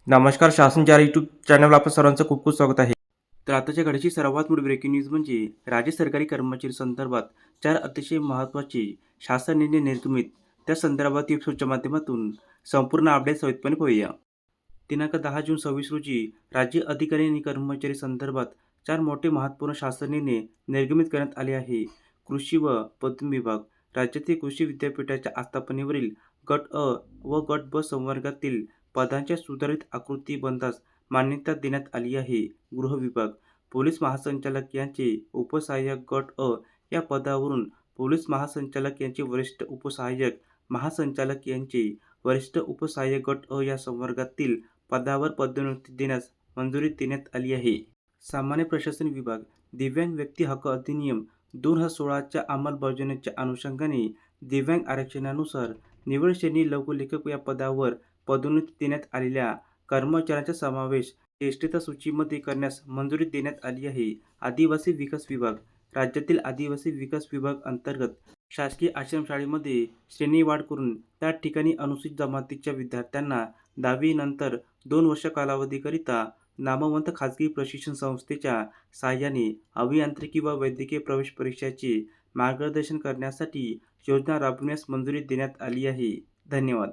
नमस्कार. शासन 4 यूट्यूब चॅनलवर आपलं सर्वांचं खूप खूप स्वागत आहे. तर आताच्या घडीची सर्वात मोठी ब्रेकिंग न्यूज म्हणजे राज्य सरकारी कर्मचारी संदर्भात 4 अतिशय महत्त्वाचे शासन निर्णय निर्गमित. त्या संदर्भात वेबसाईटच्या माध्यमातून संपूर्ण अपडेट सहितपणे पाहूया. दिनांक 10 जून 26 रोजी राज्य अधिकारी आणि कर्मचारी संदर्भात 4 मोठे महत्त्वपूर्ण शासन निर्णय निर्गमित करण्यात आले आहे. कृषी व पणन विभाग. राज्यातील कृषी विद्यापीठाच्या आस्थापनेवरील गट अ व गट ब संवर्गातील पदांच्या सुधारित आकृतिबंधास मान्यता देण्यात आली आहे. गृह विभाग. पोलीस महासंचालक यांचे उपसहाय्यक गट अ या पदावरून पोलीस महासंचालक यांचे वरिष्ठ उपसहाय्यक महासंचालक यांचे वरिष्ठ उपसहाय्यक गट अ या संवर्गातील पदावर पदोन्नती देण्यास मंजुरी देण्यात आली आहे. सामान्य प्रशासन विभाग. दिव्यांग व्यक्ती हक्क अधिनियम 2016 च्या अंमलबजावणीच्या अनुषंगाने दिव्यांग आरक्षणानुसार निवड श्रेणी लघुलेखक या पदावर पदोन्नती देण्यात आलेल्या कर्मचाऱ्यांचा समावेश ज्येष्ठता सूचीमध्ये करण्यास मंजुरी देण्यात आली आहे. आदिवासी विकास विभाग. राज्यातील आदिवासी विकास विभाग अंतर्गत शासकीय आश्रमशाळेमध्ये श्रेणीवाढ करून त्या ठिकाणी अनुसूचित जमातीच्या विद्यार्थ्यांना 10वी नंतर 2 वर्ष कालावधीकरिता नामवंत खाजगी प्रशिक्षण संस्थेच्या साहाय्याने अभियांत्रिकी व वैद्यकीय प्रवेश परीक्षांचे मार्गदर्शन करण्यासाठी योजना राबविण्यास मंजुरी देण्यात आली आहे. धन्यवाद.